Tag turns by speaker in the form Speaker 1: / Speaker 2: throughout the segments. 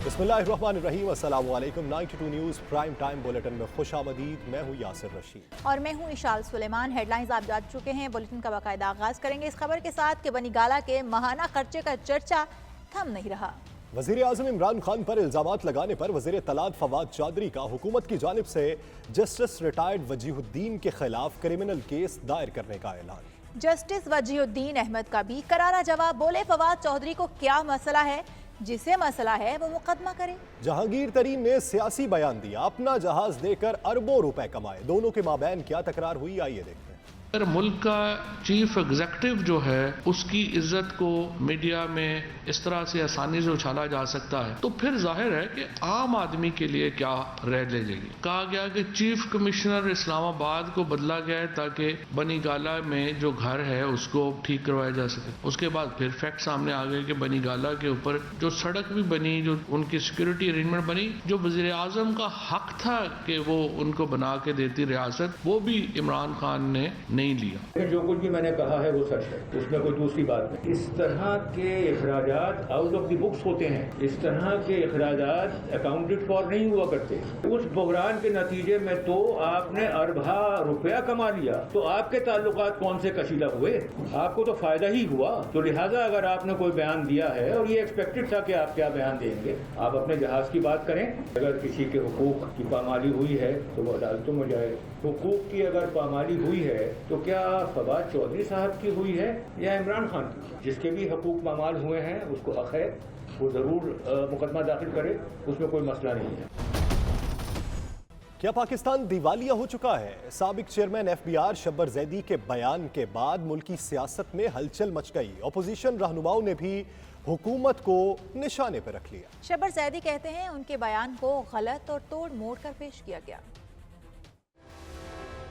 Speaker 1: बिस्मिल्लाहिर्रहमानिर्रहीम, अस्सलाम वालेकुम। 92 न्यूज़ प्राइम टाइम बुलेटिन में खुश आमदीद। मैं हूँ यासिर रशीद
Speaker 2: और मैं हूँ इशाल सुलेमान। हेडलाइंस आप जान चुके हैं, बुलेटिन का बाकायदा आगाज करेंगे इस खबर के साथ कि बनी गाला के माहाना खर्चे का चर्चा थम नहीं रहा।
Speaker 1: वज़ीर आज़म इमरान खान पर इल्ज़ामात लगाने पर वज़ीर तलात फवाद चौधरी का हुकूमत की जानिब से जस्टिस रिटायर्ड वजीहुद्दीन के खिलाफ क्रिमिनल केस दायर करने का ऐलान।
Speaker 2: जस्टिस वजीहुद्दीन अहमद का भी करारा जवाब। बोले फवाद चौधरी को क्या मसला है, जिसे मसला है वो मुकदमा करे।
Speaker 1: जहांगीर तरीन ने सियासी बयान दिया, अपना जहाज देकर अरबों रुपए कमाए। दोनों के माबैन क्या तकरार हुई, आइए देखते हैं।
Speaker 3: अगर मुल्क का चीफ एग्जीक्यूटिव जो है उसकी इज्जत को मीडिया में इस तरह से आसानी से उछाला जा सकता है तो फिर जाहिर है कि आम आदमी के लिए क्या रह ले जाएगी। कहा गया कि चीफ कमिश्नर इस्लामाबाद को बदला गया है ताकि बनी गाला में जो घर है उसको ठीक करवाया जा सके। उसके बाद फिर फैक्ट सामने आ गए कि बनी गाला के ऊपर जो सड़क भी बनी, जो उनकी सिक्योरिटी अरेंजमेंट बनी, जो वजीर आजम का हक था कि वो उनको बना के देती रियासत, वो भी इमरान खान ने नहीं लिया।
Speaker 4: जो कुछ भी मैंने कहा है वो सच है, उसमें कोई दूसरी बात नहीं। इस तरह के अखराजात आउट ऑफ द बुक्स होते हैं, इस तरह के अखराजात अकाउंटेड फॉर नहीं हुआ करते। उस बहरान के नतीजे में तो आपने अरबा रुपया कमा लिया, तो आपके ताल्लुकात कौन से कशीला हुए? आपको तो फायदा ही हुआ। तो लिहाजा अगर आपने कोई बयान दिया है और ये एक्सपेक्टेड था कि आप क्या बयान देंगे, आप अपने जहाज की बात करें। अगर किसी के हुकूक की पामाली हुई है तो वो अदालतों में जाए। हुकूक की अगर पामाली हुई है तो क्या फवाद चौधरी साहब की हुई है या इमरान खान की? जिसके भी हकूक पामाल हुए हैं उसको हक है, वो ज़रूर मुकदमा दाखिल करे, उसमें कोई मसला नहीं है।
Speaker 1: क्या पाकिस्तान दिवालिया हो चुका है? साबिक चेयरमैन FBR शब्बर जैदी के बयान के बाद मुल्की सियासत में हलचल मच गई। अपोजिशन रहनुमाओं ने भी हुकूमत को निशाने पर रख लिया।
Speaker 2: शब्बर जैदी कहते हैं उनके बयान को गलत और तोड़ मोड़ कर पेश किया गया।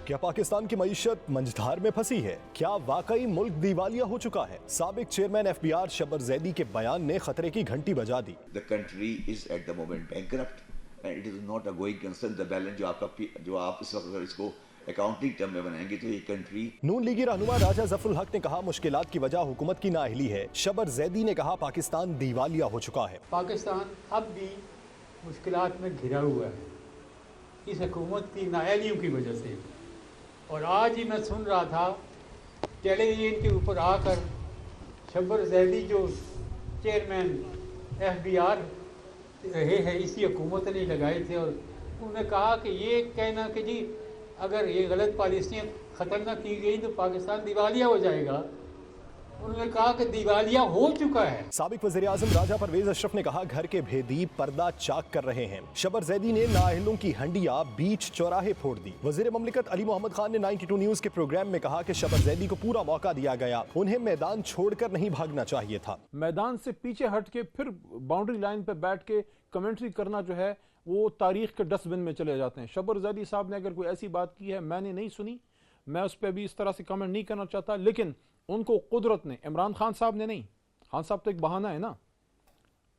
Speaker 1: क्या पाकिस्तान की मईशत मंझधार में फंसी है? क्या वाकई मुल्क दिवालिया हो चुका है? साबिक चेयरमैन FBR शब्बर जैदी के बयान ने खतरे की घंटी बजा दी।
Speaker 5: The country is at the moment bankrupt and it is not a going concern. The balance जो आप इस वक्त अगर इसको अकाउंटिंग टर्म में बनाएंगे तो ये कंट्री।
Speaker 1: नून लीगी रहनुमा राजा जफरुल हक ने कहा मुश्किलात की वजह हुकूमत की नाअहली है। शब्बर जैदी ने कहा पाकिस्तान दिवालिया हो चुका है।
Speaker 6: पाकिस्तान अब भी मुश्किलात में घिरा हुआ है इस हुकूमत की नाअहलियों की वजह से। और आज ही मैं सुन रहा था टेलीविजन के ऊपर आकर शब्बर जैदी जो चेयरमैन FBR रहे हैं, इसी हुकूमत ने लगाए थे, और उन्होंने कहा कि ये कहना कि जी अगर ये गलत पॉलिसियाँ ख़त्म ना की गई तो पाकिस्तान दिवालिया हो जाएगा। उन्होंने कहा कि दिवालिया हो चुका है।
Speaker 1: साबिक वज़ीर आज़म राजा परवेज अशरफ ने कहा घर के भेदी पर्दा चाक कर रहे हैं। शब्बर जैदी ने नाअहलों की हंडिया बीच चौराहे फोड़ दी। वज़ीर ममलिकत अली मोहम्मद खान ने 92 न्यूज़ के प्रोग्राम में कहा कि शब्बर जैदी को पूरा मौका दिया गया, उन्हें मैदान छोड़कर नहीं भागना चाहिए था।
Speaker 7: मैदान से पीछे हट के फिर बाउंड्री लाइन पे बैठ के कमेंट्री करना जो है वो तारीख के डस्टबिन में चले जाते हैं। शब्बर जैदी साहब ने अगर कोई ऐसी बात की है, मैंने नहीं सुनी, मैं उस पर भी इस तरह से कमेंट नहीं करना चाहता, लेकिन उनको कुदरत ने, इमरान खान साहब ने नहीं, खान साहब तो एक बहाना है ना,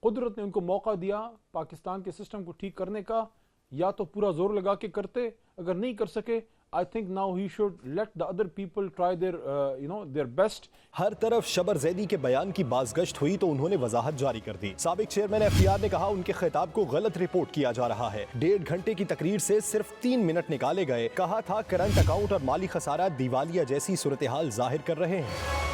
Speaker 7: कुदरत ने उनको मौका दिया पाकिस्तान के सिस्टम को ठीक करने का। या तो पूरा जोर लगा के करते, अगर नहीं कर सके I think now he should let the other people try their best.
Speaker 1: हर तरफ शब्बर जैदी के बयान की बाज़गश्त हुई तो उन्होंने वजाहत जारी कर दी। साबिक चेयरमैन FBR ने कहा उनके खिताब को गलत रिपोर्ट किया जा रहा है। 1.5 घंटे की तकरीर से सिर्फ 3 मिनट निकाले गए। कहा था करंट अकाउंट और माली खसारा दिवालिया जैसी सूरत हाल जाहिर कर रहे हैं।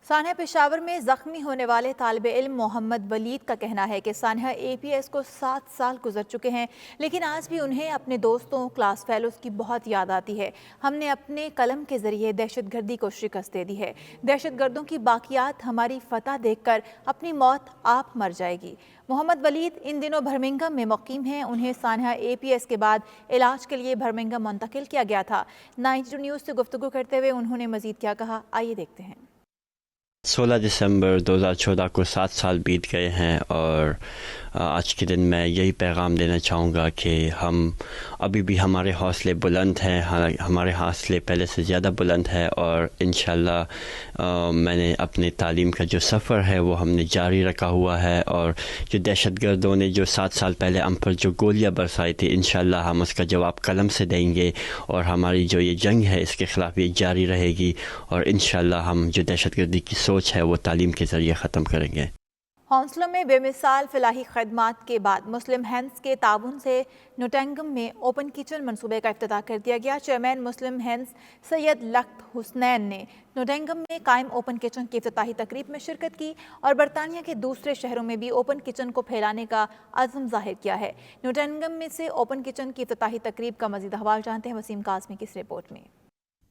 Speaker 2: सानहा पेशावर में जख्मी होने वाले तालिब इल्म मोहम्मद वलीद का कहना है कि सानहा APS को 7 साल गुजर चुके हैं, लेकिन आज भी उन्हें अपने दोस्तों, क्लास फेलोज़ की बहुत याद आती है। हमने अपने कलम के ज़रिए दहशतगर्दी को शिकस्त दे दी है। दहशतगर्दों की बाकियात हमारी फतह देखकर अपनी मौत आप मर जाएगी। मोहम्मद वलीद इन दिनों बर्मिंघम में मुक़ीम हैं। उन्हें सानहा APS के बाद इलाज के लिए बर्मिंघम मुंतकिल किया गया था। 92 न्यूज़ से गुफ्तगू करते हुए उन्होंने मज़ीद क्या कहा, आइए देखते हैं।
Speaker 8: 16 दिसंबर 2014 को 7 साल बीत गए हैं और आज के दिन मैं यही पैगाम देना चाहूँगा कि हम अभी भी हमारे हौसले बुलंद हैं, हमारे हौसले पहले से ज़्यादा बुलंद है और इंशाल्लाह मैंने अपने तालीम का जो सफ़र है वो हमने जारी रखा हुआ है। और जो दहशतगर्दों ने जो 7 साल पहले हम पर जो गोलियां बरसाई थी, इंशाल्लाह हम उसका जवाब कलम से देंगे और हमारी जो ये जंग है इसके ख़िलाफ़ ये जारी रहेगी और इंशाल्लाह हम जो दहशतगर्दी की सोच है वो तालीम के ज़रिए ख़त्म करेंगे।
Speaker 2: हौंसलों में बेमिसाल फलाही खदमात के बाद मुस्लिम हैंड्स के ताउन से नोटिंघम में ओपन किचन मंसूबे का इफ्तिताह कर दिया गया। चेयरमैन मुस्लिम हैंड्स सैयद लख्त हुसनैन ने नोटिंघम में कायम ओपन किचन की इफ्तिताही तकरीब में शिरकत की और बरतानिया के दूसरे शहरों में भी ओपन किचन को फैलाने का अज़्म जाहिर किया है। नोटिंघम में से ओपन किचन की इफ्तिताही तकरीब का मज़ीद अहवाल जानते हैं वसीम काज़मी की इस रिपोर्ट में।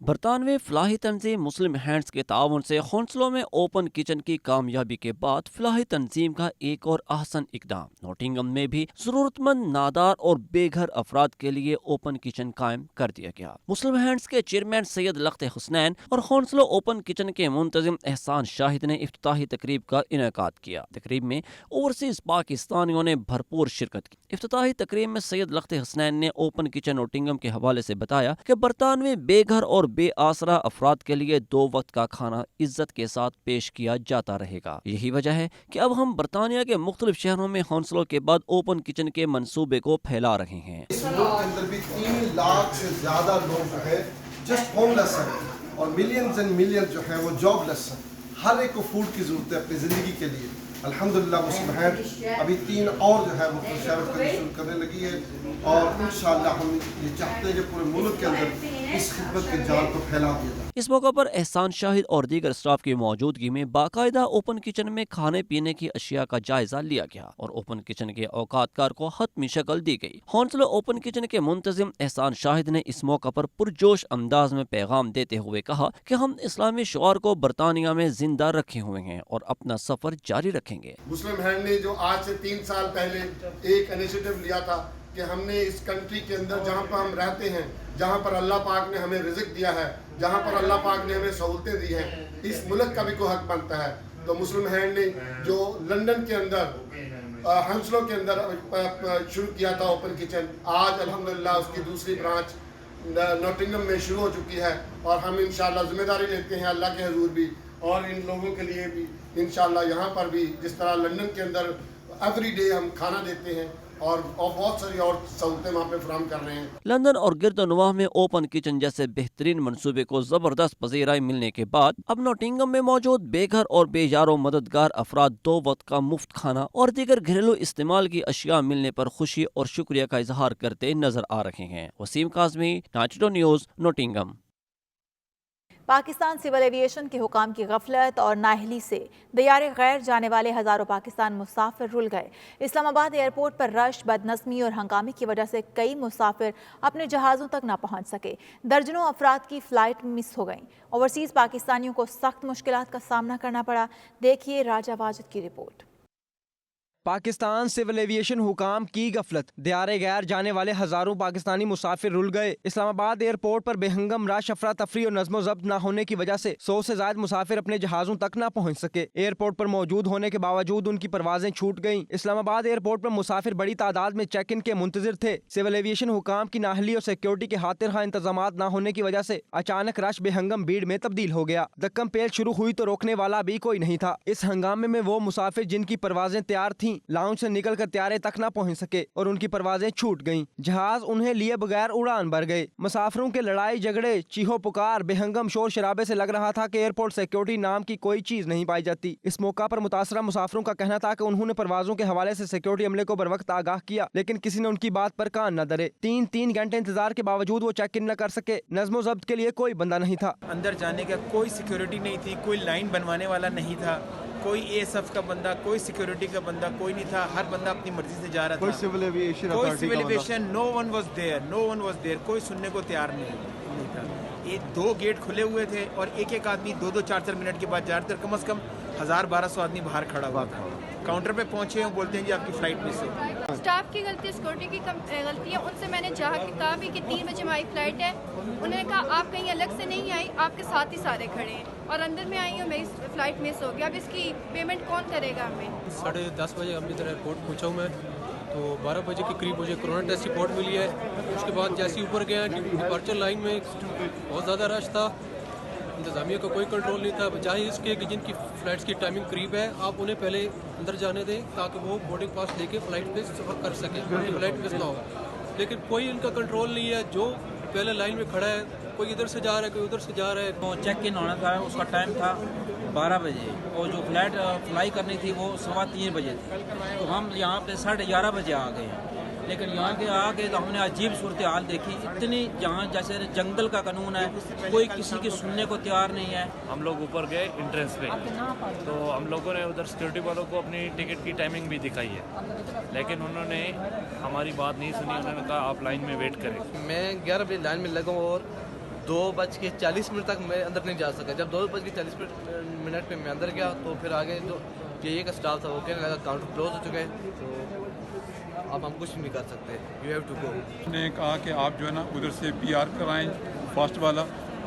Speaker 9: बरतानवी फलाही तंजीम मुस्लिम हैंड्स के ताउन से हौंसलों में ओपन किचन की कामयाबी के बाद फलाही तंजीम का एक और अहसन इकदाम नोटिंघम में भी जरूरतमंद नादार और बेघर अफराद के लिए ओपन किचन कायम कर दिया गया। मुस्लिम हैंड्स के चेयरमैन सैयद लख्त हुसनैन और हौंसलों ओपन किचन के मुंतजिम एहसान शाहिद ने इफ्तिताही तकरीब का इनेकाद किया। तकरीब में ओवरसीज पाकिस्तानियों ने भरपूर शिरकत की। इफ्तिताही तकरीब में सैयद लख्त हुसनैन ने ओपन किचन नोटिंघम के हवाले से बताया कि बरतानवी बेघर और बेआसरा अफराद के लिए 2 वक्त का खाना इज्जत के साथ पेश किया जाता रहेगा। यही वजह है कि अब हम बरतानिया के मुख्तलिफ शहरों में हौंसलों के बाद ओपन किचन के मंसूबे को फैला रहे हैं।
Speaker 10: इस मुल्क के अंदर भी 3 लाख से ज्यादा लोग जो है जस्ट होमलेस हैं और मिलियंस एंड मिलियंस जो है वो जॉबलेस हैं। हर एक को फूड की जरूरत है अपनी जिंदगी के लिए। अल्हम्दुलिल्लाह मुस्लिम हैंड अभी 3 और जो है वो शहरों को शुरू करने लगी है और इंशाअल्लाह हम ये चाहते हैं कि पूरे मुल्क के अंदर इस खिदमत के जाल को फैला दिया जाए।
Speaker 9: इस मौके पर एहसान शाहिद और दीगर स्टाफ की मौजूदगी में बाकायदा ओपन किचन में खाने पीने की अशिया का जायजा लिया गया और ओपन किचन के औकातकार को हतमी शक्ल दी गई। हौंसला ओपन किचन के मुंतजिम एहसान शाहिद ने इस मौका पर पुरजोश अंदाज में पैगाम देते हुए कहा कि हम इस्लामी शुआर को बरतानिया में जिंदा रखे हुए हैं और अपना सफर जारी रखेंगे।
Speaker 10: मुस्लिम हैंड ने जो आज से 3 साल पहले एक इनिशिएटिव लिया था कि हमने इस कंट्री के अंदर जहाँ पर हम रहते हैं, जहाँ पर अल्लाह पाक ने हमें रिज़्क दिया है, जहाँ पर अल्लाह पाक ने हमें सहूलतें दी हैं, इस मुल्क का भी कोई हक बनता है। तो मुस्लिम हैंड ने जो लंदन के अंदर हंसलों के अंदर शुरू किया था ओपन किचन, आज अल्हम्दुलिल्लाह उसकी दूसरी ब्रांच नॉटिंघम में शुरू हो चुकी है और हम इंशाअल्लाह जिम्मेदारी लेते हैं अल्लाह के हुजूर भी और इन लोगों के लिए भी इंशाअल्लाह यहाँ पर भी जिस तरह लंदन के अंदर एवरी डे हम खाना देते हैं और बहुत सारी और सहूलतें वहाँ पे फराहम कर रहे हैं।
Speaker 9: लंदन और गिरदनवाह में ओपन किचन जैसे बेहतरीन मंसूबे को जबरदस्त पजीराई मिलने के बाद अब नोटिंघम में मौजूद बेघर और बेयारो मददगार अफराद 2 वक्त का मुफ्त खाना और दीगर घरेलू इस्तेमाल की अशिया मिलने पर खुशी और शुक्रिया का इजहार करते नजर आ रहे हैं। वसीम काज़मी, नाचिडो news, Nottingham.
Speaker 2: Pakistan civil aviation के हुकाम की गफलत और नाअहली से दयारे गैर जाने वाले हज़ारों पाकिस्तान मुसाफिर रुल गए। इस्लामाबाद एयरपोर्ट पर रश, बदनज़मी और हंगामे की वजह से कई मुसाफिर अपने जहाज़ों तक ना पहुँच सके। दर्जनों अफराद की फ़्लाइट मिस हो गईं। ओवरसीज़ पाकिस्तानियों को सख्त मुश्किलात का सामना करना पड़ा। देखिए राजा वाजिद की रिपोर्ट।
Speaker 11: पाकिस्तान सिविल एविएशन हुकाम की गफलत, दयारे गैर जाने वाले हजारों पाकिस्तानी मुसाफिर रुल गए। इस्लामाबाद एयरपोर्ट पर बेहंगम रश, अफरा तफरी और नज़्मो ज़ब्त न होने की वजह से 100 से ज्यादा मुसाफिर अपने जहाज़ों तक न पहुँच सके। एयरपोर्ट पर मौजूद होने के बावजूद उनकी परवाजें छूट गईं। इस्लामाबाद एयरपोर्ट पर मुसाफिर बड़ी तादाद में चेक इन के मुंतजिर थे। सिविल एविएशन हुकाम की नाअहली और सिक्योरिटी के हाथ रहा इंतजाम न होने की वजह से अचानक रश बेहंगम भीड़ में तब्दील हो गया। दक्कम पेल शुरू हुई तो रोकने वाला भी कोई नहीं था। इस हंगामे में वो मुसाफिर जिनकी परवाजें तैयार थीं लाउंज से निकल कर त्यारे तक न पहुंच सके और उनकी परवाजें छूट गईं। जहाज उन्हें लिए बगैर उड़ान भर गए। मुसाफिरों के लड़ाई झगड़े, चीहो पुकार, बेहंगम शोर शराबे से लग रहा था कि एयरपोर्ट सिक्योरिटी नाम की कोई चीज नहीं पाई जाती। इस मौका पर मुतासरा मुसाफिरों का कहना था कि उन्होंने परवाजों के हवाले से सिक्योरिटी अमले को बर वक्त आगाह किया, लेकिन किसी ने उनकी बात पर कान न धरे। 3 घंटे इंतजार के बावजूद वो चेक इन न कर सके। नज़्मो ज़ब्त के लिए कोई बंदा नहीं था।
Speaker 12: अंदर जाने का कोई सिक्योरिटी नहीं थी, कोई लाइन बनवाने वाला नहीं था, कोई एएसएफ का बंदा, कोई सिक्योरिटी का बंदा, कोई नहीं था। हर बंदा अपनी मर्जी से जा रहा था। कोई civil aviation no one was there, कोई सुनने को तैयार नहीं था। ये 2 गेट खुले हुए थे और एक आदमी 2-2, 4-4 मिनट के बाद ज़्यादातर कम से कम 1000-1200 आदमी बाहर खड़ा हुआ था। काउंटर पे पहुंचे हैं, बोलते हैं कि आपकी फ्लाइट मिस हो।
Speaker 13: स्टाफ की गलती, सिक्योरिटी की गलती है। उनसे मैंने कहा भी कि 3 बजे हमारी फ्लाइट है। उन्होंने कहा आप कहीं अलग से नहीं आई, आपके साथ ही सारे खड़े हैं और अंदर में आई और मेरी फ्लाइट मिस हो गया। अब इसकी पेमेंट कौन करेगा हमें?
Speaker 14: 10:30 बजे अमृतसर एयरपोर्ट पहुँचा हूँ मैं, तो 12 बजे के करीब मुझे कोरोना टेस्ट रिपोर्ट मिली है। उसके बाद जैसे ही ऊपर गया डिपार्चर लाइन में बहुत ज़्यादा रश था, इंतज़ामिया का कोई कंट्रोल नहीं था। बजाय इसके कि जिनकी फ़्लाइट्स की टाइमिंग करीब है आप उन्हें पहले अंदर जाने दें ताकि वो बोर्डिंग पास लेके फ़्लाइट पे सफ़र कर सकें, फ़्लाइट मिस ना हो। लेकिन कोई इनका कंट्रोल नहीं है। जो पहले लाइन में खड़ा है, कोई इधर से जा रहा है, कोई उधर से जा रहा है।
Speaker 15: तो चेक इन होना था, उसका टाइम था 12 بجے اور جو فلائٹ فلائی کرنی تھی وہ 3:15 بجے تھی. تو ہم یہاں پہ 11:30 بجے آ گئے ہیں. لیکن یہاں کے آ کے تو ہم نے عجیب صورتحال دیکھی. اتنی جہاں جیسے جنگل کا قانون ہے, کوئی کسی کی سننے کو تیار نہیں ہے.
Speaker 16: ہم لوگ اوپر گئے انٹرنس پہ, تو ہم لوگوں نے ادھر سیکورٹی والوں کو اپنی ٹکٹ کی ٹائمنگ بھی دکھائی ہے, لیکن انہوں نے ہماری بات نہیں سنی. انہوں نے کہا آپ لائن میں ویٹ کریں.
Speaker 17: میں 11 بجے لائن میں لگا اور 2:40 تک میں اندر نہیں جا سکا. جب 2:40 پہ میں اندر گیا تو پھر آگے جو PA کا اسٹاف تھا وہ کہنے لگا کاؤنٹر کلوز ہو چکا ہے, تو اب ہم کچھ نہیں کر سکتے, یو ہیو ٹو گو.
Speaker 18: نے کہا کہ آپ جو ہے نا ادھر سے PR کرائیں فاسٹ والا.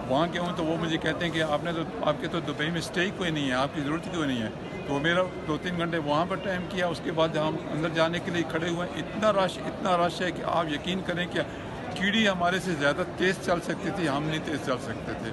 Speaker 18: وہاں کے ہوں تو وہ مجھے کہتے ہیں کہ آپ کے تو دبئی میں اسٹے کوئی نہیں ہے, آپ کی ضرورت کوئی نہیں ہے. تو میرا 2-3 گھنٹے وہاں پر ٹائم کیا. اس کے بعد جب ہم اندر جانے کے لیے کھڑے ہوئے ہیں, اتنا رش ہے کہ آپ یقین کریں کہ کیڑی ہمارے سے زیادہ تیز چل سکتی تھی, ہم نہیں تیز چل سکتے تھے.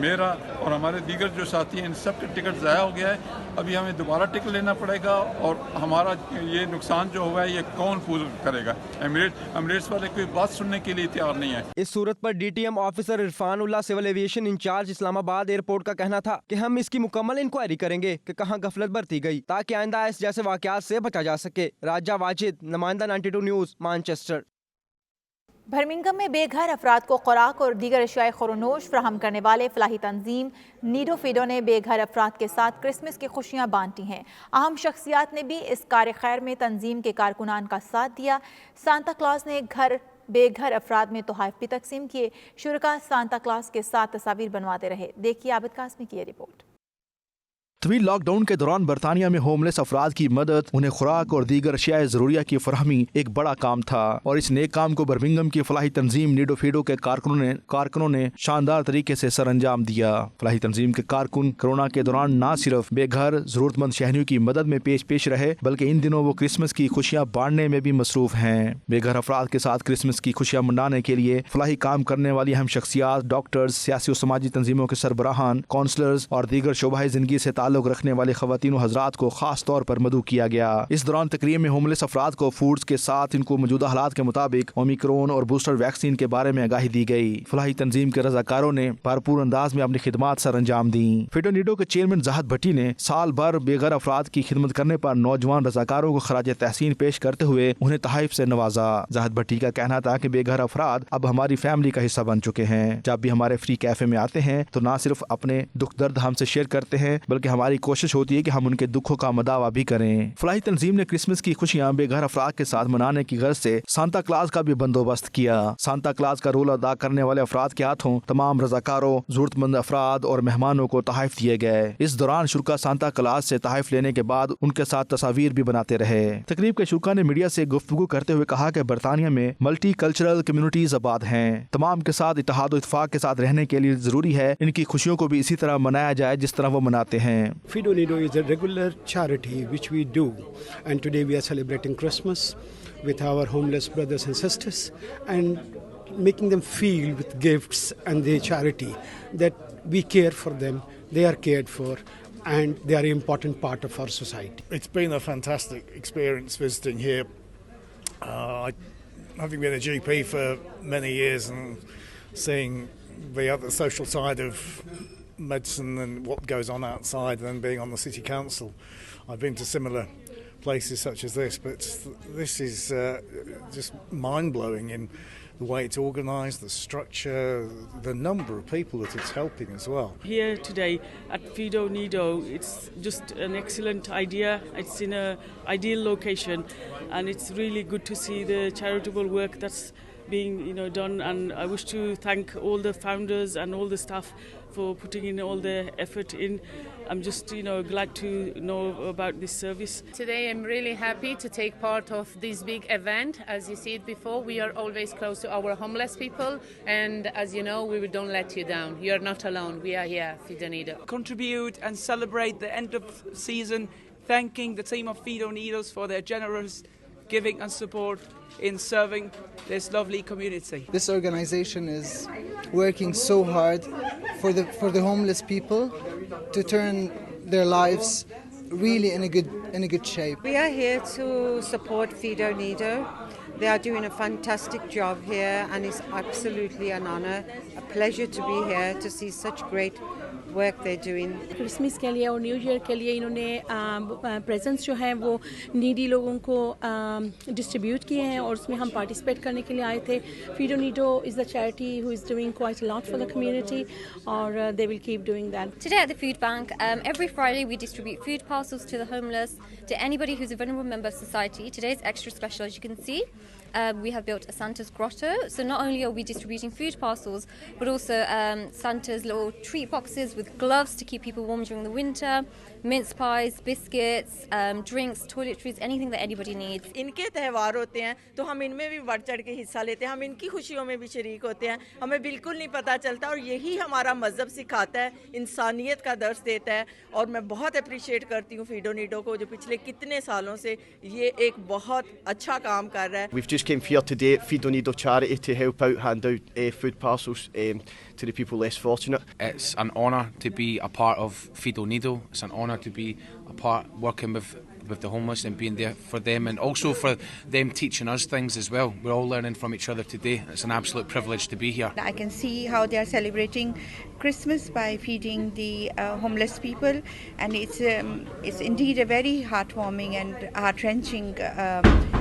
Speaker 18: میرا اور ہمارے دیگر جو ساتھی ہیں ان سب کا ٹکٹ ضائع ہو گیا ہے. ابھی ہمیں دوبارہ ٹکٹ لینا پڑے گا, اور ہمارا یہ نقصان جو ہوا ہے یہ کون پورا کرے گا؟ ایمریٹس والے کوئی بات سننے کے لیے تیار نہیں ہے.
Speaker 11: اس صورت پر DTM آفیسر عرفان اللہ سول ایویشن انچارج اسلام آباد ایئرپورٹ کا کہنا تھا کہ ہم اس کی مکمل انکوائری کریں گے کہ کہاں غفلت برتی گئی, تاکہ آئندہ اس جیسے واقعات سے بچا جا سکے. راجہ واجد, نمائندہ 92 نیوز, مانچسٹر.
Speaker 2: برمنگھم میں بے گھر افراد کو خوراک اور دیگر اشیاء خورنوش فراہم کرنے والے فلاحی تنظیم نیڈو فیڈو نے بے گھر افراد کے ساتھ کرسمس کی خوشیاں بانٹی ہیں. اہم شخصیات نے بھی اس کار خیر میں تنظیم کے کارکنان کا ساتھ دیا. سانتا کلاز نے بے گھر افراد میں تحائف بھی تقسیم کیے. شرکاء سانتا کلاز کے ساتھ تصاویر بنواتے رہے. دیکھیے عابد قاسمی کی یہ رپورٹ.
Speaker 19: طویل لاک ڈاؤن کے دوران برطانیہ میں ہوم لیس افراد کی مدد, انہیں خوراک اور دیگر اشیاء ضروریہ کی فراہمی ایک بڑا کام تھا, اور اس نیک کام کو برمنگھم کی فلاحی تنظیم نیڈو فیڈو کے کارکنوں نے شاندار طریقے سے سر انجام دیا. فلاحی تنظیم کے کارکن کورونا کے دوران نہ صرف بے گھر ضرورت مند شہریوں کی مدد میں پیش رہے, بلکہ ان دنوں وہ کرسمس کی خوشیاں بانٹنے میں بھی مصروف ہیں. بے گھر افراد کے ساتھ کرسمس کی خوشیاں منانے کے لیے فلاحی کام کرنے والی اہم شخصیات, ڈاکٹرز, سیاسی و سماجی تنظیموں کے سربراہان, کونسلرز اور دیگر شعبہ زندگی سے تعلق رکھنے والے خواتین و حضرات کو خاص طور پر مدعو کیا گیا. اس دوران تقریب میں ہوملیس افراد کو فوڈز کے ساتھ ان کو موجودہ حالات کے مطابق اومیکرون اور بوسٹر ویکسین کے بارے میں آگاہی دی گئی. فلاحی تنظیم کے رضاکاروں نے بھرپور انداز میں اپنی خدمات سر انجام دیں. فیڈو نیڈو کے چیئرمین زاہد بھٹی نے سال بھر بے گھر افراد کی خدمت کرنے پر نوجوان رضاکاروں کو خراج تحسین پیش کرتے ہوئے انہیں تحائف سے نوازا. زاہد بھٹی کا کہنا تھا کہ بے گھر افراد اب ہماری فیملی کا حصہ بن چکے ہیں. جب بھی ہمارے فری کیفے میں آتے ہیں تو نہ صرف اپنے دکھ درد ہم سے شیئر کرتے ہیں, بلکہ ہماری کوشش ہوتی ہے کہ ہم ان کے دکھوں کا مداوا بھی کریں. فلاحی تنظیم نے کرسمس کی خوشیاں بے گھر افراد کے ساتھ منانے کی غرض سے سانتا کلاز کا بھی بندوبست کیا. سانتا کلاز کا رول ادا کرنے والے افراد کے ہاتھوں تمام رضاکاروں, ضرورت مند افراد اور مہمانوں کو تحائف دیے گئے. اس دوران شرکاء سانتا کلاز سے تحائف لینے کے بعد ان کے ساتھ تصاویر بھی بناتے رہے. تقریب کے شرکاء نے میڈیا سے گفتگو کرتے ہوئے کہا کہ برطانیہ میں ملٹی کلچرل کمیونٹیز آباد ہیں. تمام کے ساتھ اتحاد و اتفاق کے ساتھ رہنے کے لیے ضروری ہے ان کی خوشیوں کو بھی اسی طرح منایا جائے جس طرح وہ مناتے ہیں.
Speaker 20: فیڈو Naidu is a regular charity which we do, and today we are celebrating Christmas with our homeless brothers and sisters and making them feel with gifts and the charity that we care for them, they are cared for, and they are an important part of our society.
Speaker 21: It's been a fantastic experience visiting here. Having been a GP for many years and seeing the other social side of medicine and what goes on outside, and then being on the city council, I've been to similar places such as this, but this is just mind-blowing in the way it's organised, the structure, the number of people that it's helping as well.
Speaker 22: Here today at Fido Nido, it's just an excellent idea. It's in an ideal location, and it's really good to see the charitable work that's being done, and I wish to thank all the founders and all the staff for putting in all the effort in. I'm just glad to know about this service.
Speaker 23: Today I'm really happy to take part of this big event. As you see it before, we are always close to our homeless people, and as you know, we don't let you down. You're not alone. We are here, Fido Nido.
Speaker 24: Contribute and celebrate the end of season, thanking the team of Fido Nidos for their generous giving and support in serving this lovely community.
Speaker 25: This organization is working so hard for the homeless people to turn their lives really in a good shape.
Speaker 26: We are here to support Fido Nido. They are doing a fantastic job here, and it's absolutely an honor, a pleasure to be here to see such great work they're doing.
Speaker 1: Christmas के लिए और new year के लिए इन्होंने presents जो हैं वो needy लोगों को डिस्ट्रीब्यूट किए हैं और उसमें हम पार्टिसिपेट करने के लिए आए थे. FIDO Nido is the charity who is doing quite a lot for the community, or they will keep doing that.
Speaker 3: Today at the food bank, every Friday we distribute food parcels to the homeless, to anybody who's a vulnerable member of society. Today is extra special, as you can see. We have built a Santa's grotto, so not only are we distributing food parcels, but also Santa's little treat boxes with gloves to keep people warm during the winter, mince pies, biscuits, drinks, toiletries, anything that anybody needs.
Speaker 4: इनके त्यौहार होते हैं तो हम इनमें भी बढ़ चढ़ के हिस्सा लेते हैं, हम इनकी खुशियों में भी शरीक होते हैं. हमें बिल्कुल नहीं पता चलता और यही हमारा मज़हब सिखाता है, इंसानियत का दर्स देता है. और मैं बहुत अप्रिशिएट करती हूँ फीडो नीडो को जो पिछले कितने सालों से ये एक बहुत अच्छा काम कर रहा है.
Speaker 5: We've just came here today at Feed Nido charity to help out, hand out food parcels to the people less fortunate.
Speaker 6: It's an honour to be a part of Feed Nido. It's an honour to be a part working with the homeless and being there for them, and also for them teaching us things as well. We're all learning from each other today. It's an absolute privilege to be here.
Speaker 26: I can see how they are celebrating Christmas by feeding the homeless people, and it's indeed a very heartwarming and heart-wrenching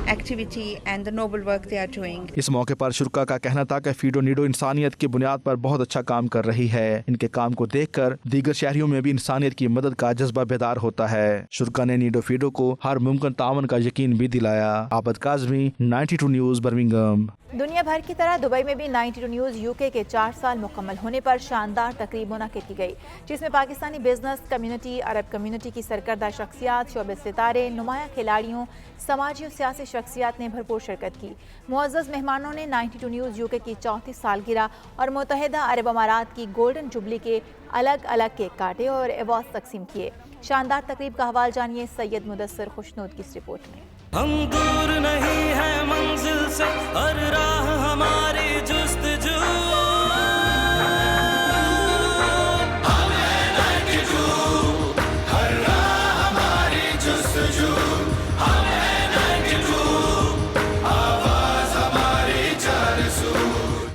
Speaker 26: activity and the noble work they are doing.
Speaker 19: इस मौके पर शुरका का कहना था कि FIDO Nido इंसानियत की बुनियाद पर बहुत अच्छा काम कर रही है. इनके काम को देखकर दीगर शहरियों में भी इंसानियत की मदद का जज्बा बेदार होता है. शुरका ने नीडो फीडो को हर मुमकिन तावन का यकीन भी दिलाया. आबद काज़मी, 92 न्यूज़, बर्मिंघम.
Speaker 2: दुनिया भर की तरह दुबई में भी 92 न्यूज़ यूके के 4 साल मुकम्मल होने पर शानदार तकरीब मुनक़िद की गई, जिसमें पाकिस्तानी बिजनेस कम्युनिटी, अरब कम्युनिटी की सरकर्दा शख्सियात, शोबे सितारे, नुमाया खिलाड़ियों, समाजी और सियासी शख्सियात ने भरपूर शिरकत की. मुअज़्ज़ज़ मेहमानों ने 92 न्यूज़ यूके की 34 सालगिरह और मुत्तहिदा अरब अमारात की गोल्डन जुबली के अलग अलग केक काटे और एवॉर्ड तकसीम किए. शानदार तकरीब का हवाला जानिए सैयद मुदस्सिर खुशनूद की इस रिपोर्ट में.
Speaker 7: हम दूर नहीं है मंजिल से, हर राह हमारी जुस्तजू. हम हैं 92, हर राह हमारी जुस्तजू. हम हैं 92, आवाज हमारी चारसू.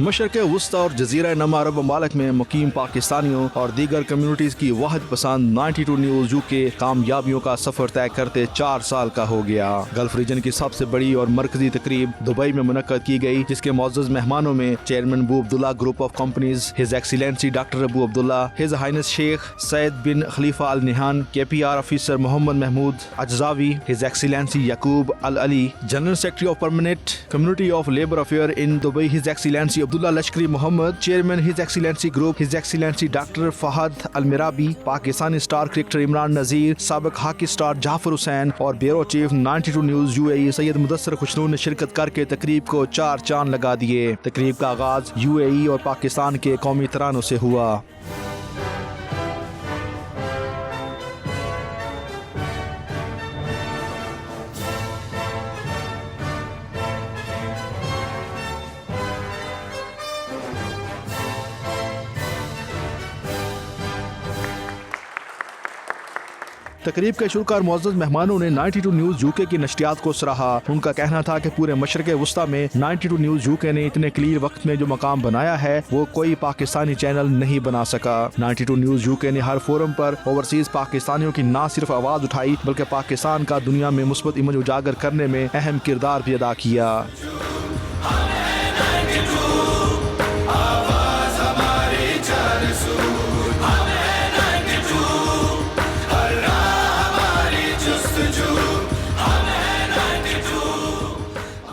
Speaker 19: मशरक़ वुस्ता और जज़ीरा नमा अरब ममालिक में मुकीम पाकिस्तानियों और दीगर कम्युनिटीज़ की वाहिद पसंद 92 न्यूज़ यूके कामयाबियों का सफ़र तय करते 4 साल का हो गया. गल्फ रीजन की सबसे बड़ी और मरकजी तकरीब दुबई में मुनक्कद की गई, जिसके मुअज़्ज़ज़ मेहमानों में chairman Abu Abdullah group of companies, his excellency doctor Abu Abdullah, his highness sheikh Sayed bin Khalifa Al Nahyan, KPR officer Mohammed Mahmoud Ajjawi, his excellency Yaqoob Al Ali, general secretary of permanent community of labour affair in Dubai, his excellency Abdullah Lashkari Mohammed, chairman his excellency group, his excellency doctor Fahad Al Mirabi, Pakistani star cricketer Imran Nazir, साबिक hockey star Jafar Hussain और bureau chief 92 news UAE Syed Mudassir Khushnood ने शिरकत करके तकरीब को 4 चांद लगा दिए. तकरीब का आगाज UAE और पाकिस्तान के कौमी तरानों से हुआ. तकरीब के शुरू कर मुअज़्ज़ज़ मेहमानों ने 92 न्यूज़ यूके की नशरियात को सराहा. उनका कहना था कि पूरे मशरक़ वुस्ता में 92 न्यूज़ यूके ने इतने क्लियर वक्त में जो मकाम बनाया है वो कोई पाकिस्तानी चैनल नहीं बना सका. 92 न्यूज़ यूके ने हर फोरम पर ओवरसीज़ पाकिस्तानियों की न सिर्फ आवाज़ उठाई बल्कि पाकिस्तान का दुनिया में मुस्बत इमेज उजागर करने में अहम किरदार भी अदा किया.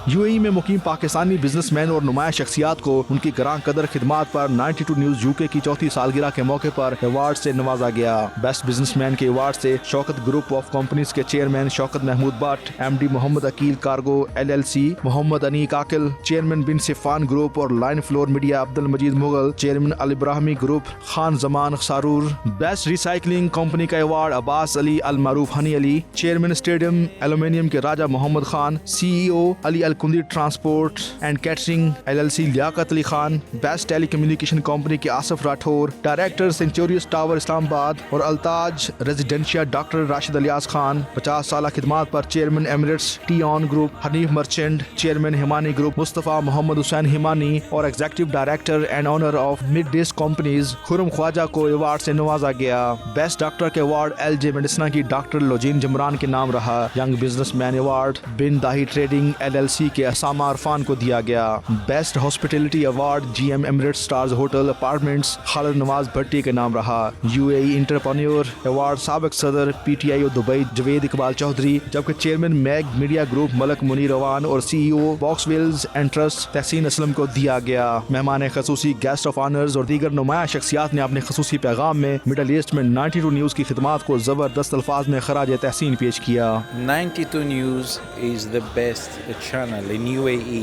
Speaker 19: UAE में मुकीम पाकिस्तानी बिजनेसमैन और नुमाया शख्सियात को उनकी गरां कदर खिदमात पर 92 न्यूज़ यूके की 4थी सालगिरह के मौके पर अवार्ड से नवाजा गया. बेस्ट बिजनेसमैन के अवार्ड से शौकत ग्रुप ऑफ कंपनीज के chairman Shaukat Mahmood Bhatt, MD Mohammad Aqeel cargo LLC, Mohammad Aneeq Aqil, chairman Bin Sifan group और line floor media Abdul Majeed Mughal, chairman Al Ibrahimi group Khan Zaman Saroor. Best recycling company का award Abbas Ali Al Maroof honey Ali, chairman stadium aluminium के Raja Mohammad Khan, CEO Ali Al Kundi transport and catering LLC Liaquat Ali Khan, best tele communication company के Asif Rathore, director Centaurus tower Islamabad और अल्ताज रेजिडेंशिया doctor Rashid अलियास खान, 50 साल खिदमात पर चेयरमैन एमिरेट्स टी ऑन group, Hanif merchant, chairman Himani group, Mustafa Mohammad Hussain Himani और executive director and honour of मिड डिस कंपनीज खुरम ख्वाजा को अवार्ड से नवाजा गया। बेस्ट डॉक्टर के अवार्ड LJ मेडिसिना की डॉक्टर लोजीन जमरान के नाम रहा। यंग बिजनेसमैन अवार्ड बिन दाही ट्रेडिंग LLC के असामा अरफान को दिया गया। Best hospitality award GM Emirates stars hotel apartments Khalid Nawaz Bhatti के नाम रहा। UAE इंटरप्रेन्योर अवार्ड साबिक सदर PTI दुबई जवेद इकबाल चौधरी, जबकि chairman Mag media group Malik Munir Awan और CEO Boxwells and trust Tehseen Aslam को दिया गया। मेहमान खसूसी, गेस्ट ऑफ ऑनर्स और दीगर नुमाया शख्सियात ने अपने खसूसी पैगाम में मिडल ईस्ट में 92 न्यूज़ की खिदमात को ज़बरदस्त अल्फाज में खराज तहसीन पेश किया।
Speaker 8: 92 News is the best channel in UAE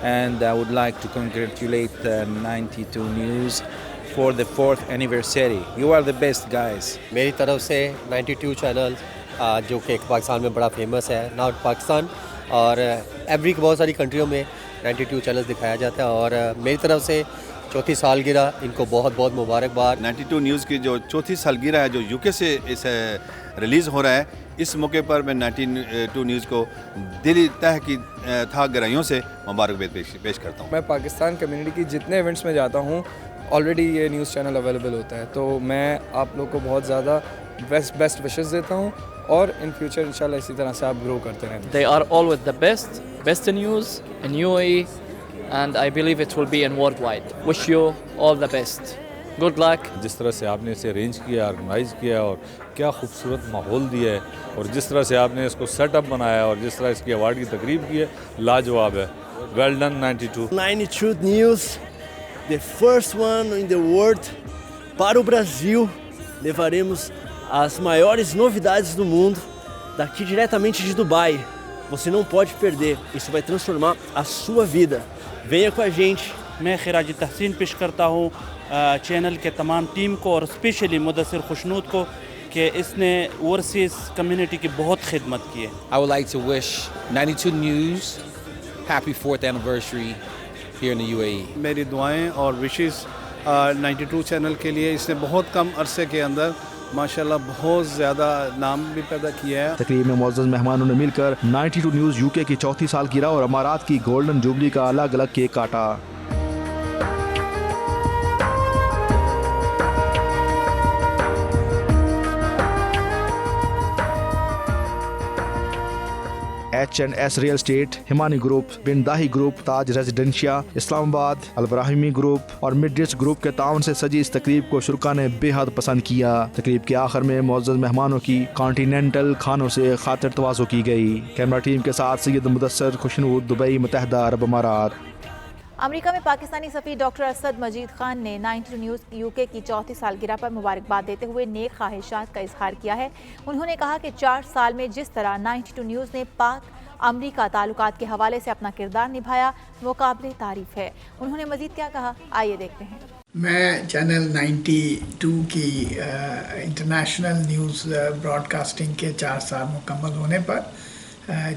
Speaker 8: and I would like to congratulate 92 News for the 4th anniversary. You are the best guys.
Speaker 9: मेरी तरफ से 92 चैनल जो कि पाकिस्तान में बड़ा फेमस है, नॉट पाकिस्तान और एवरी बहुत सारी कंट्रियों में 92 चैनल्स दिखाया जाता है और मेरी तरफ से चौथी सालगिरह इनको बहुत बहुत मुबारकबाद।
Speaker 10: 92 न्यूज़ की जो चौथी सालगिरह है जो UK से इस रिलीज़ हो रहा है, इस मौके पर मैं 92 न्यूज़ को दिली तह की था गहराइयों से मुबारकबाद पेश करता हूँ।
Speaker 12: मैं पाकिस्तान कम्युनिटी की जितने इवेंट्स में जाता हूँ ऑलरेडी ये न्यूज़ चैनल अवेलेबल होता है, तो मैं आप लोग को बहुत ज़्यादा बेस्ट विशेस देता हूँ और इन फ्यूचर इंशाल्लाह इसी तरह से आप ग्रो करते रहें।
Speaker 13: They are always the best news in UAE and I believe it will be in worldwide. Wish you all the best. Good luck.
Speaker 14: जिस तरह से आपने इसे अरेंज किया, ऑर्गेनाइज़ किया और क्या खूबसूरत माहौल दिया है और जिस तरह से आपने इसको सेटअप बनाया और जिस तरह इसकी अवार्ड की तकरीब की है, लाजवाब है। Well done 92.
Speaker 27: 92 News, the first one in the world. Para o Brasil, levaremos as maiores novidades do mundo daqui diretamente de Dubai. Você não pode perder, isso vai transformar a sua vida. Venha com a gente.
Speaker 28: मैं खिराज तहसीन पेश करता हूँ channel के तमाम team को और specially Mudassir खुशनूद को कि इसने ओवरसीज़ कम्युनिटी की बहुत खिदमत की है।
Speaker 29: I would like to wish 92 News happy 4th anniversary here in the UAE.
Speaker 30: मेरी दुआएं और विशेस 92 चैनल के लिए, इसने बहुत कम अरसे के अंदर माशाल्लाह बहुत ज़्यादा नाम भी पैदा किया है।
Speaker 19: तकरीब में मुअज़्ज़ज़ मेहमानों ने मिलकर 92 न्यूज़ UK की चौथी सालगिरह और अमारात की गोल्डन जुबली का अलग अलग केक काटा। H&S real estate, Himani group, Bin Dahi group, Taj Residencia Islamabad, Al Ibrahimi group और मिडडिस ग्रुप के ताउन से सजी इस तकरीब को शुरका ने बेहद पसंद किया। तकरीब के आखिर में मुअज़्ज़ज़ मेहमानों की कॉन्टिनेंटल खानों से खातिर तवाज़ो की गई। कैमरा टीम के साथ सैयद मुदस्सिर खुशनूद, दुबई, मुत्तहिदा अरब अमारात।
Speaker 2: अमेरिका में पाकिस्तानी सफ़ीर डॉक्टर असद मजीद खान ने 92 न्यूज़ UK की चौथी सालगिरह पर मुबारकबाद देते हुए नेक ख्वाहिशात का इजहार किया है। उन्होंने कहा कि 4 साल में जिस तरह 92 न्यूज़ ने पाक अमरीका ताल्लुकात के हवाले से अपना किरदार निभाया वो काबिल तारीफ़ है। उन्होंने मजीद क्या कहा, आइए देखते हैं।
Speaker 31: मैं चैनल 92 की इंटरनेशनल न्यूज़ ब्रॉडकास्टिंग के 4 साल मुकम्मल होने पर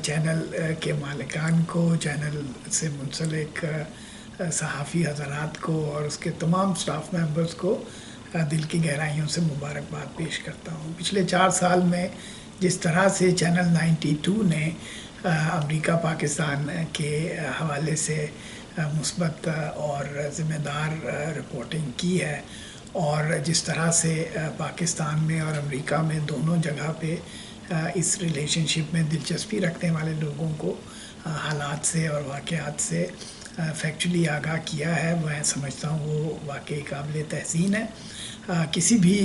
Speaker 31: चैनल के मालिकान को, चैनल से मुंसलिक सहाफ़ी हज़रात को और उसके तमाम स्टाफ मेंबर्स को दिल की गहराइयों से मुबारकबाद पेश करता हूँ। पिछले 4 साल में जिस तरह से चैनल 92 ने अमेरिका पाकिस्तान के हवाले से मुस्बत और ज़िम्मेदार रिपोर्टिंग की है और जिस तरह से पाकिस्तान में और अमेरिका में दोनों जगह पे इस रिलेशनशिप में दिलचस्पी रखने वाले लोगों को हालात से और वाक़यात से फैक्चुअली आगाह किया है, मैं समझता हूँ वो वाकई काबिल तहसीन है। किसी भी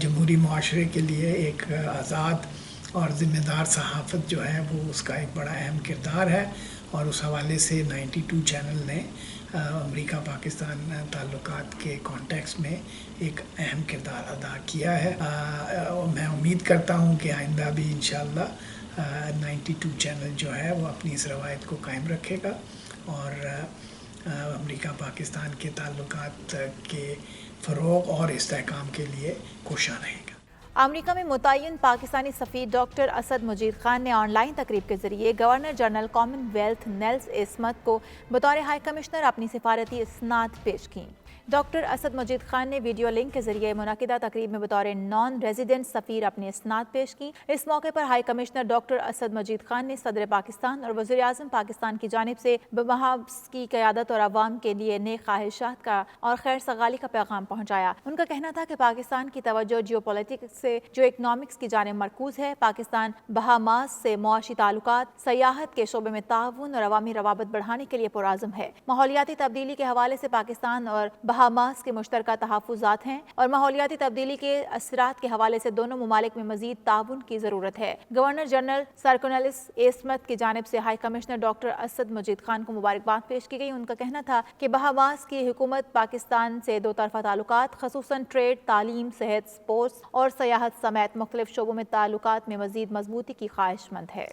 Speaker 31: जमहूरी मुआशरे के लिए एक आज़ाद और ज़िम्मेदार सहाफ़त जो है वो उसका एक बड़ा अहम किरदार है और उस हवाले से 92 चैनल ने अमेरिका पाकिस्तान ताल्लुकात के कॉन्टेक्स्ट में एक अहम किरदार अदा किया है। मैं उम्मीद करता हूँ कि आइंदा भी इंशाअल्लाह 92 चैनल जो है वो अपनी इस रवायत को कायम रखेगा और अमेरिका पाकिस्तान के ताल्लुकात के फ़रोग़ और इस्तेहकाम के लिए कोशिश रहेगा।
Speaker 2: अमेरिका में मुतय्यन पाकिस्तानी सफ़ीर डॉक्टर असद मजीद खान ने ऑनलाइन तकरीब के जरिए गवर्नर जनरल कॉमनवेल्थ नेल्स इस्मत को बतौर हाई कमिश्नर अपनी सिफारती इसनाद पेश की। डॉक्टर असद मजीद खान ने वीडियो लिंक के जरिए मुनाकिदा तकरीब में बतौर नॉन रेजिडेंट सफ़ीर अपनी इसनाद पेश की। इस मौके पर हाई कमिश्नर डॉक्टर असद मजीद खान ने सदर पाकिस्तान और वज़ीर आज़म पाकिस्तान की जानिब से बहस की क़यादत और अवाम के लिए नेक ख्वाहिशात का और खैर सगाली का पैगाम पहुँचाया। उनका कहना था कि पाकिस्तान की तवज्जो जियोपॉलिटिक्स से जो इकनॉमिक्स की जानिब मरकूज है। पाकिस्तान बहामास से मुआशी ताल्लुकात, सयाहत के शोबे में ताउन और अवामी रवाबत बढ़ाने के लिए पुरआज़म है। माहौलियाती तब्दीली के हवाले से पाकिस्तान और बहामास के मुश्तरका तहफ़्फ़ुज़ात हैं और माहौलियाती तब्दीली के असरात के हवाले से दोनों ममालिक में मज़ीद ताउन की ज़रूरत है। गवर्नर जनरल सर कॉर्नवालिस इस्मत की जानिब से हाई कमिश्नर डॉक्टर असद मजीद खान को मुबारकबाद पेश की गई। उनका कहना था कि बहामास की हुकूमत पाकिस्तान से दो तरफ़ा ताल्लुकात ख़ुसूसन ट्रेड, तालीम, सेहत, स्पोर्ट्स और सयाहत समेत मुख्तलिफ शोबों में ताल्लुकात में मज़ीद मजबूती की ख्वाहिशमंद है।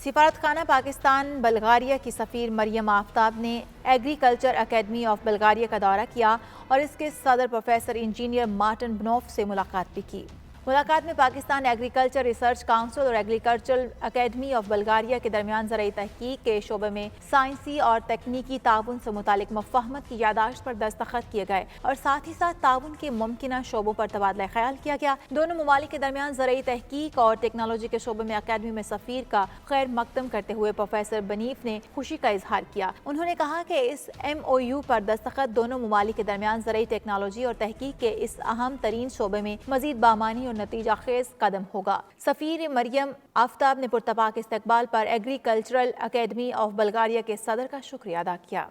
Speaker 2: सिफारत खाना पाकिस्तान बल्गारिया की सफ़ीर मरियम आफ्ताब ने एग्रीकल्चर अकेडमी ऑफ बल्गारिया का दौरा किया और इसके सदर प्रोफेसर इंजीनियर मार्टिन बनोफ से मुलाकात भी की। मुलाकात में पाकिस्तान एग्रीकल्चर रिसर्च काउंसिल और एग्रीकल्चर अकेडमी ऑफ बल्गारिया के दरमियान ज़राई तहकीक के शोबे में साइंसी और तकनीकी ताउन से मुतालिक मफ़ाहमत की यादाश्त पर दस्तखत किए गए और साथ ही साथ ताउन के मुमकिना शोबों पर तबादला ख्याल किया गया। दोनों ममालिक के दरमियान ज़राई तहकीक और टेक्नोलॉजी के शोबे में अकेडमी में सफ़ीर का खैर मकदम करते हुए प्रोफेसर बनीफ ने खुशी का इजहार किया। उन्होंने कहा कि इस MOU पर दस्तखत दोनों ममालिक के दरमियान ज़राई टेक्नोलॉजी और तहकीक के इस अहम तरीन शोबे में मज़ीद बामानी और नतीजा खेज कदम होगा। सफ़ीर मरियम आफ्ताब ने पुरतपाक इस्तकबाल पर एग्रीकल्चरल अकेडमी ऑफ बल्गारिया के सदर का शुक्रिया अदा किया।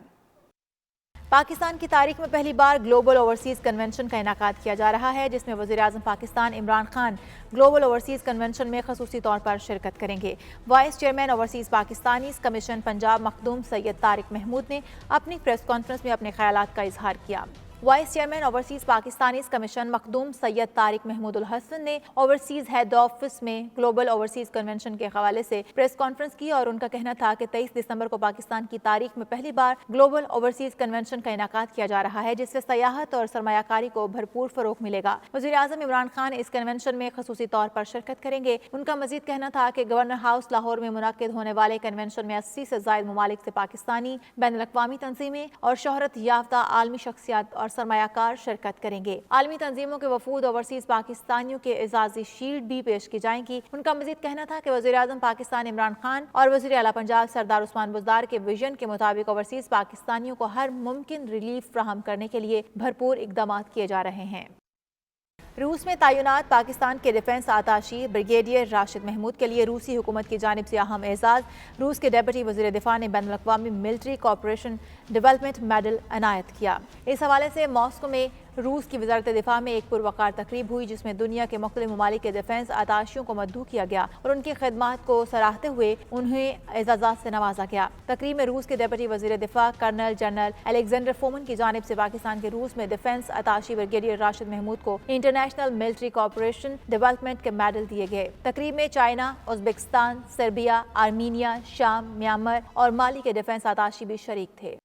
Speaker 2: पाकिस्तान की तारीख में पहली बार ग्लोबल ओवरसीज़ कन्वेंशन का इनेकाद किया जा रहा है, जिसमें वज़ीर आज़म Pakistan Imran Khan global overseas convention में खसूसी तौर पर शिरकत करेंगे। Vice chairman overseas Pakistanis commission Punjab Makhdoom Syed Tariq Mahmood ने अपनी प्रेस कॉन्फ्रेंस में अपने ख्यालात का इजहार किया। Vice chairman overseas Pakistanis commission Makhdoom Syed Tariq Mehmoodul Hassan ने ओवरसीज़ हेड ऑफिस में ग्लोबल ओवरसीज़ कन्वेंशन के हवाले से प्रेस कॉन्फ्रेंस की और उनका कहना था कि 23 दिसंबर को पाकिस्तान की तारीख में पहली बार ग्लोबल ओवरसीज़ कन्वेंशन का इनेकाद किया जा रहा है, जिससे सयाहत और सरमायाकारी को भरपूर फ़रोग़ मिलेगा। वज़ीर आज़म इमरान खान इस कन्वेंशन में खसूसी तौर पर शिरकत करेंगे। उनका मज़ीद कहना था कि गवर्नर हाउस लाहौर में मुनाकिद होने वाले कन्वेंशन में 80 से ज़ायद ममालिक से पाकिस्तानी, बैनुल-अक़वामी तंजीमें और शोहरत याफ्ता आलमी शख्सियात और सरमायाकार शिरकत करेंगे। आलमी तंजीमों के वफूद ओवरसीज़ पाकिस्तानियों के एजाज़ी शील्ड भी पेश की जाएंगी। उनका मज़ीद कहना था कि वज़ीर आज़म पाकिस्तान इमरान खान और वज़ीर आला पंजाब सरदार उस्मान बुज़दार के विजन के मुताबिक ओवरसीज़ पाकिस्तानियों को हर मुमकिन रिलीफ फ्राहम करने के लिए भरपूर इक़दाम किए जा रहे हैं। रूस में तैनात पाकिस्तान के डिफेंस आताशी ब्रिगेडियर राशिद महमूद के लिए रूसी हुकूमत की जानिब से अहम एजाज़ रूस के डेप्यूटी वज़ीर दिफा ने बैनुल-अक़वामी military corporation development medal Anayat किया। इस हवाले से मॉस्को में रूस की वज़ारत दिफा में एक पुरवकार तकरीब हुई, जिसमें दुनिया के मुख्तलिफ ममालिक के डिफेंस आताशियों को मद्दू किया गया और उनकी खिदमात को सराहते हुए उन्हें एजाज़ात से नवाजा गया। तकरीब में रूस के डेप्यूटी वज़ीर दिफा कर्नल जनरल अलेक्जेंडर फोमन की जानिब से पाकिस्तान के रूस में डिफेंस आताशी ब्रिगेडियर राशिद महमूद को इंटरनेशनल मिलिट्री कॉपरेशन डेवलपमेंट के मेडल दिए गए। तकरीब में चाइना, उज़्बेकिस्तान, सर्बिया, आर्मीनिया, शाम, म्यांमार और माली के डिफेंस आताशी भी शरीक थे।